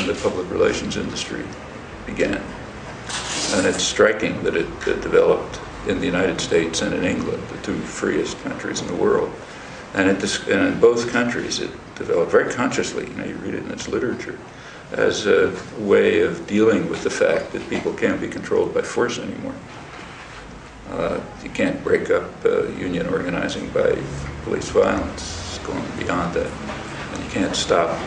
the public relations industry began. And it's striking that it developed in the United States and in England, the two freest countries in the world. And in both countries, it developed very consciously, you read it in its literature, as a way of dealing with the fact that people can't be controlled by force anymore. You can't break up union organizing by police violence. It's going beyond that. And you can't stop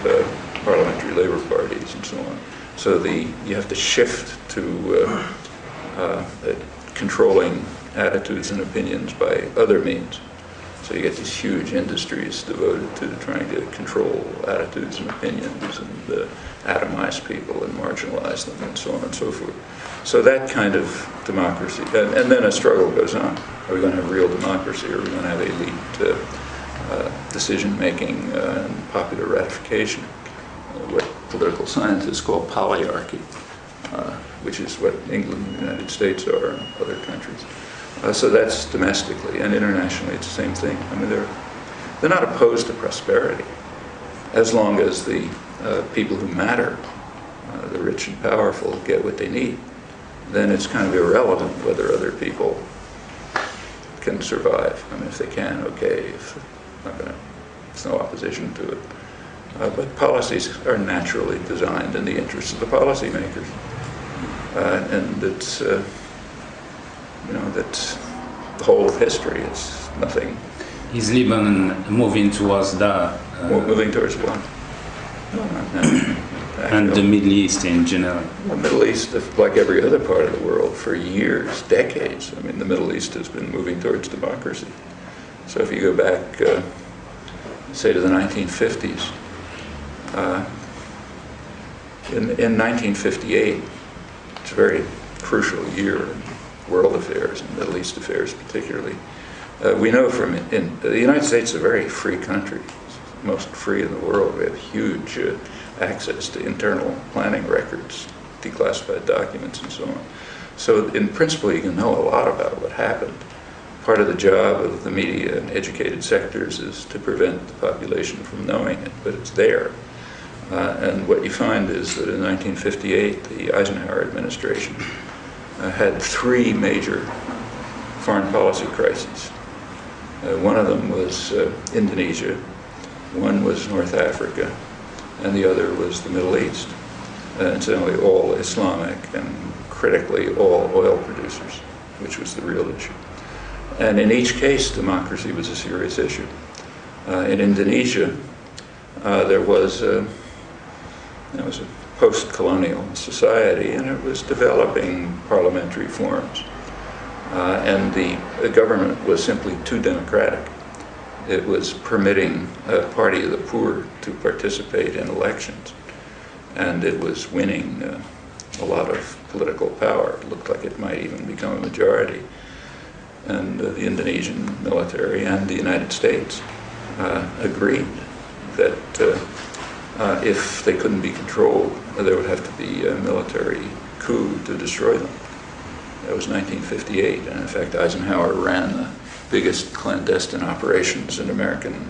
parliamentary labor parties and so on. So you have to shift to controlling attitudes and opinions by other means. So you get these huge industries devoted to trying to control attitudes and opinions and atomize people and marginalize them and so on and so forth. So that kind of democracy, and then a struggle goes on. Are we going to have real democracy, or are we going to have elite decision-making and popular ratification, what political scientists call polyarchy, which is what England and the United States are and other countries. So that's domestically, and internationally it's the same thing. I mean, they're not opposed to prosperity, as long as the people who matter, the rich and powerful, get what they need. Then it's kind of irrelevant whether other people can survive. I mean, if they can, okay. If not gonna, there's no opposition to it. But policies are naturally designed in the interests of the policymakers, and it's that's the whole of history. It's nothing. Is Lebanon moving towards that? Moving towards what? And the Middle East in general? The Middle East, like every other part of the world, for years, decades. I mean, the Middle East has been moving towards democracy. So if you go back, say, to the 1950s, in 1958, it's a very crucial year in world affairs and Middle East affairs particularly. We know from the United States is a very free country. It's most free in the world. We have huge access to internal planning records, declassified documents, and so on. So in principle, you can know a lot about what happened. Part of the job of the media and educated sectors is to prevent the population from knowing it, but it's there. And what you find is that in 1958, the Eisenhower administration had three major foreign policy crises. One of them was Indonesia, one was North Africa, and the other was the Middle East. Incidentally, all Islamic and critically all oil producers, which was the real issue. And in each case, democracy was a serious issue. In Indonesia, there was a post-colonial society, and it was developing parliamentary forms. And the government was simply too democratic. It was permitting a party of the poor to participate in elections, and it was winning a lot of political power. It looked like it might even become a majority. And the Indonesian military and the United States agreed that if they couldn't be controlled, there would have to be a military coup to destroy them. That was 1958, and in fact Eisenhower ran the biggest clandestine operations in American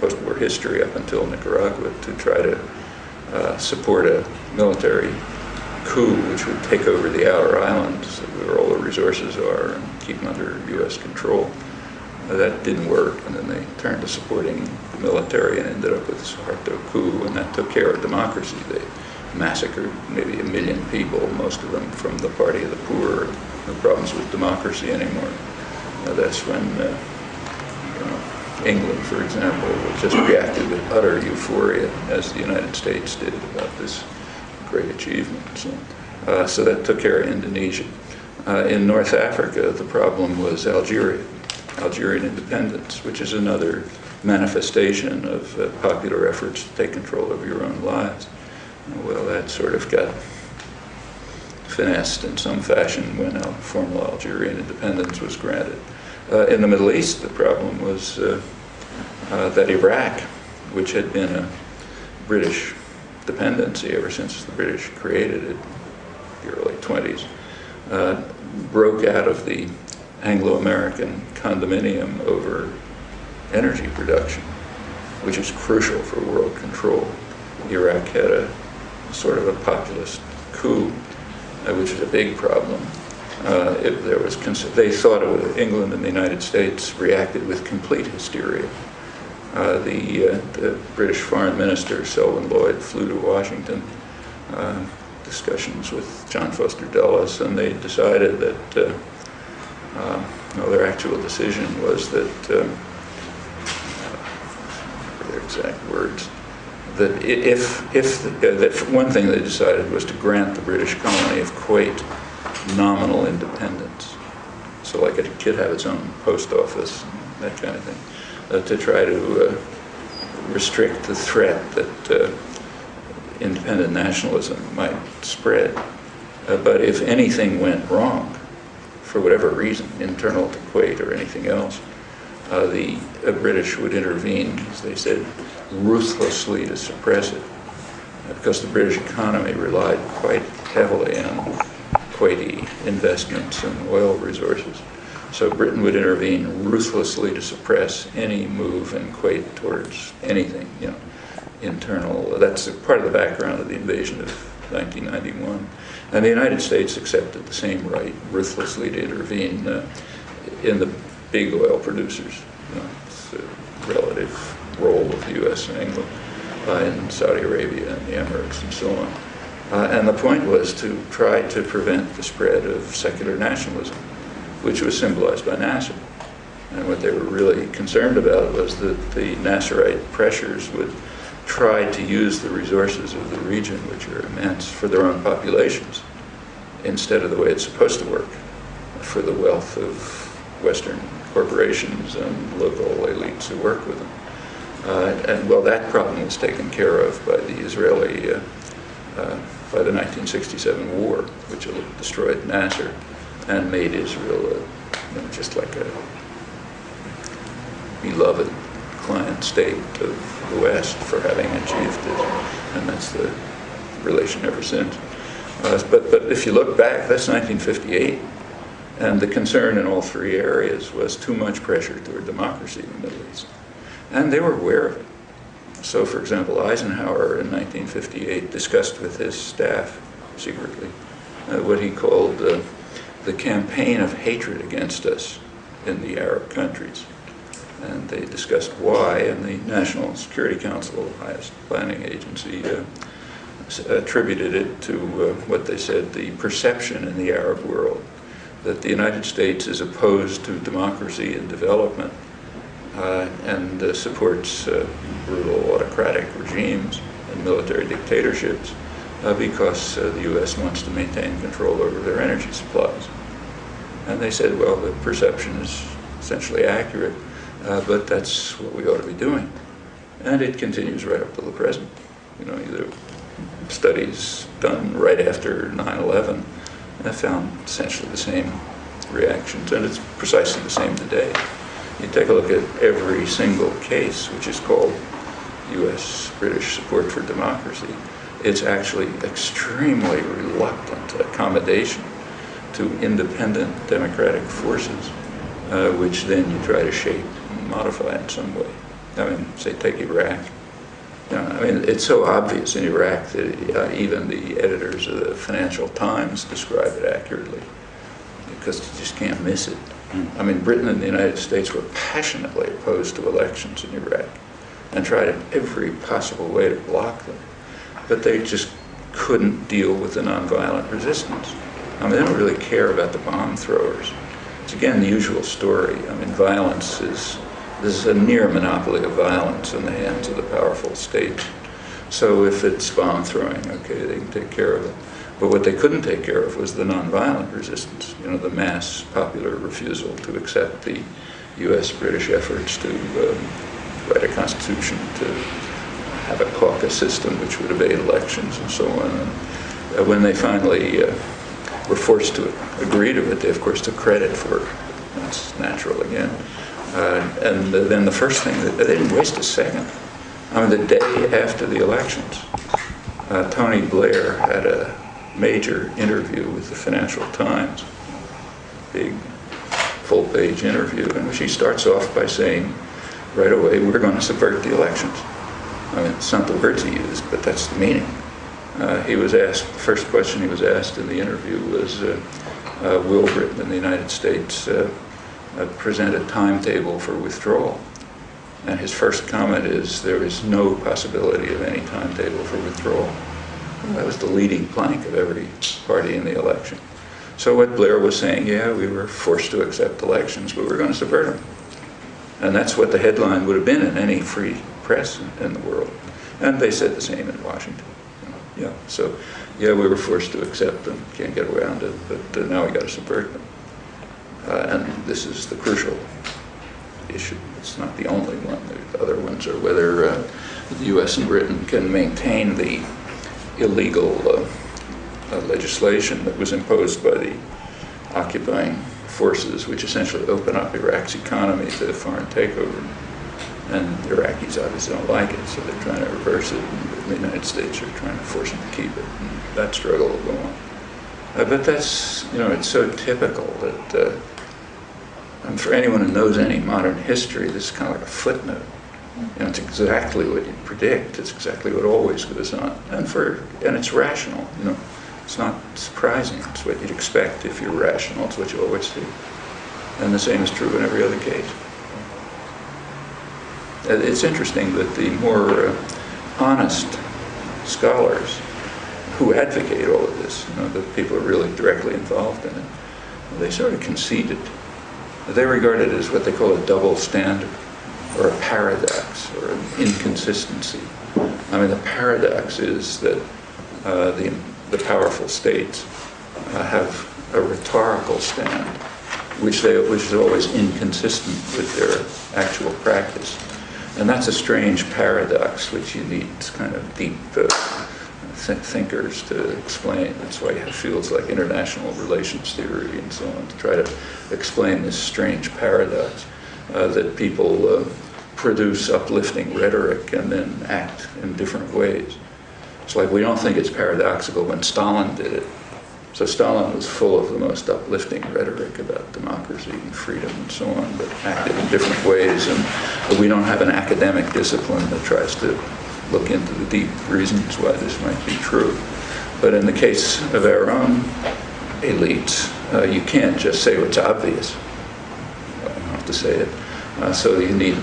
post-war history up until Nicaragua to try to support a military coup which would take over the outer islands where all the resources are and keep them under U.S. control. That didn't work, and then they turned to supporting the military and ended up with the Suharto coup, and that took care of democracy. They massacred maybe 1 million people, most of them from the party of the poor. No problems with democracy anymore. That's when England, for example, just reacted with utter euphoria, as the United States did, about this great achievement. So that took care of Indonesia. In North Africa, the problem was Algerian independence, which is another manifestation of popular efforts to take control of your own lives. Well, that sort of got finessed in some fashion when formal Algerian independence was granted. In the Middle East, the problem was that Iraq, which had been a British dependency ever since the British created it in the early 20s, broke out of the Anglo-American condominium over energy production, which is crucial for world control. Iraq had a sort of a populist coup, which was a big problem. They thought England and the United States reacted with complete hysteria. The British Foreign Minister, Selwyn Lloyd, flew to Washington, discussions with John Foster Dulles, and they decided that, their actual decision was that, their exact words, that that one thing they decided was to grant the British colony of Kuwait nominal independence. So like a kid have its own post office, that kind of thing, to try to restrict the threat that independent nationalism might spread. But if anything went wrong, for whatever reason, internal to Kuwait or anything else, the British would intervene, as they said, ruthlessly to suppress it, because the British economy relied quite heavily on Kuwaiti investments and oil resources. So Britain would intervene ruthlessly to suppress any move in Kuwait towards anything, internal. That's part of the background of the invasion of 1991. And the United States accepted the same right, ruthlessly to intervene in the big oil producers. It's a relative role of the U.S. and England in Saudi Arabia and the Emirates and so on. And the point was to try to prevent the spread of secular nationalism, which was symbolized by Nasser. And what they were really concerned about was that the Nasserite pressures would try to use the resources of the region, which are immense, for their own populations, instead of the way it's supposed to work, for the wealth of Western corporations and local elites who work with them. That problem was taken care of by the Israeli, by the 1967 war, which destroyed Nasser and made Israel just like a beloved client state of the West for having achieved it, and that's the relation ever since. But if you look back, that's 1958, and the concern in all three areas was too much pressure toward democracy in the Middle East, and they were aware of it. So, for example, Eisenhower in 1958 discussed with his staff secretly what he called the campaign of hatred against us in the Arab countries. And they discussed why, and the National Security Council, the highest planning agency, attributed it to what they said, the perception in the Arab world that the United States is opposed to democracy and development and supports brutal autocratic regimes and military dictatorships because the U.S. wants to maintain control over their energy supplies. And they said, well, the perception is essentially accurate, but that's what we ought to be doing. And it continues right up to the present. Either studies done right after 9/11 have found essentially the same reactions, and it's precisely the same today. You take a look at every single case, which is called U.S.-British support for democracy, it's actually extremely reluctant accommodation to independent democratic forces, which then you try to shape and modify in some way. Say, take Iraq. It's so obvious in Iraq that even the editors of the Financial Times describe it accurately, because you just can't miss it. Britain and the United States were passionately opposed to elections in Iraq and tried in every possible way to block them, but they just couldn't deal with the nonviolent resistance. They don't really care about the bomb throwers. It's again the usual story. Violence there's a near monopoly of violence in the hands of the powerful states. So if it's bomb throwing, okay, they can take care of it. But what they couldn't take care of was the nonviolent resistance, the mass popular refusal to accept the U.S.-British efforts to write a constitution, to have a caucus system which would evade elections and so on. And when they finally were forced to agree to it, they of course took credit for it. That's natural again. And then the first thing, they didn't waste a second. The day after the elections, Tony Blair had a major interview with the Financial Times, big full-page interview, in which he starts off by saying, right away, we're going to subvert the elections. It's not the words he used, but that's the meaning. he was asked, the first question he was asked in the interview was, will Britain and the United States present a timetable for withdrawal? And his first comment is, there is no possibility of any timetable for withdrawal. Well, that was the leading plank of every party in the election. So what Blair was saying, yeah, we were forced to accept elections, but we're going to subvert them. And that's what the headline would have been in any free press in the world. And they said the same in Washington. Yeah, so yeah, we were forced to accept them, can't get around it, but now we got to subvert them. And this is the crucial issue. It's not the only one. The other ones are whether the U.S. and Britain can maintain the illegal legislation that was imposed by the occupying forces, which essentially open up Iraq's economy to foreign takeover. And the Iraqis obviously don't like it, so they're trying to reverse it. And the United States are trying to force them to keep it. And that struggle will go on. But that's, you know, it's so typical that, and for anyone who knows any modern history, this is kind of like a footnote. You know, it's exactly what you'd predict. It's exactly what always goes on. And it's rational, you know. It's not surprising. It's what you'd expect if you're rational. It's what you always do. And the same is true in every other case. It's interesting that the more honest scholars who advocate all of this, you know, the people who are really directly involved in it, they sort of concede it. They regard it as what they call a double standard, or a paradox, or an inconsistency. I mean, the paradox is that the powerful states have a rhetorical stand, which is always inconsistent with their actual practice. And that's a strange paradox, which you need kind of deep thinkers to explain. That's why you have fields like international relations theory and so on, to try to explain this strange paradox that people produce uplifting rhetoric and then act in different ways. It's like we don't think it's paradoxical when Stalin did it. So Stalin was full of the most uplifting rhetoric about democracy and freedom and so on, but acted in different ways. And we don't have an academic discipline that tries to look into the deep reasons why this might be true. But in the case of our own elites, you can't just say what's obvious. I don't have to say it. So you need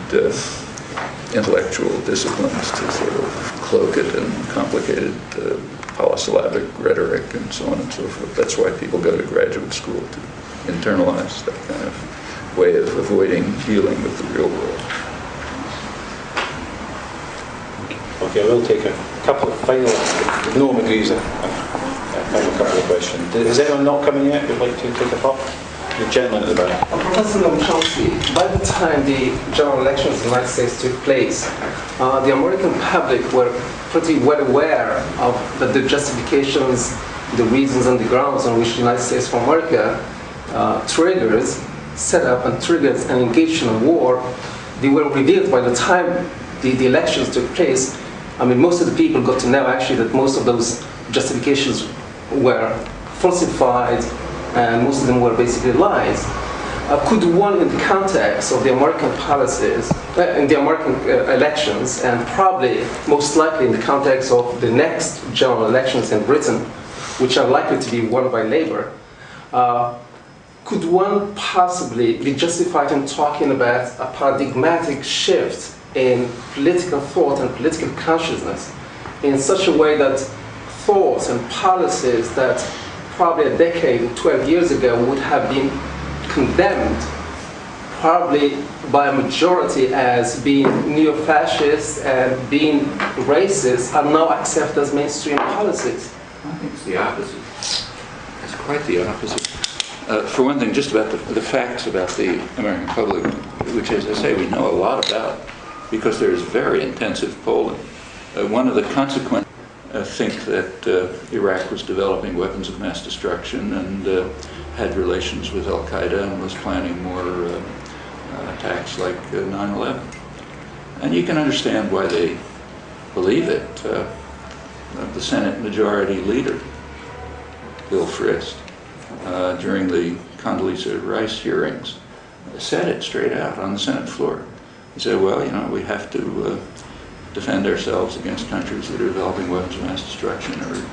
intellectual disciplines to sort of cloak it in complicated polysyllabic rhetoric and so on and so forth. That's why people go to graduate school, to internalize that kind of way of avoiding dealing with the real world. Okay, we'll take a couple of final, if no one agrees, I have a couple of questions. Is anyone not coming yet who'd like to take a pop? The gentleman at the back. Professor Noam Chomsky, by the time the general elections in the United States took place, the American public were pretty well aware of the justifications, the reasons and the grounds on which the United States of America set up and triggers an engagement in a war. They were revealed by the time the elections took place. I mean, most of the people got to know actually that most of those justifications were falsified, and most of them were basically lies. Could one, in the context of the American policies, in the American elections, and probably most likely in the context of the next general elections in Britain, which are likely to be won by Labour, could one possibly be justified in talking about a paradigmatic shift in political thought and political consciousness in such a way that thoughts and policies that probably a decade, 12 years ago would have been condemned probably by a majority as being neo-fascist and being racist are now accepted as mainstream policies? I think it's the opposite. It's quite the opposite. For one thing, just about the facts about the American public, which, as I say, we know a lot about, because there is very intensive polling. One of the consequences, think that Iraq was developing weapons of mass destruction and had relations with Al-Qaeda and was planning more attacks like 9/11. And you can understand why they believe it. The Senate Majority Leader, Bill Frist, during the Condoleezza Rice hearings, said it straight out on the Senate floor. He said, well, you know, we have to defend ourselves against countries that are developing weapons of mass destruction or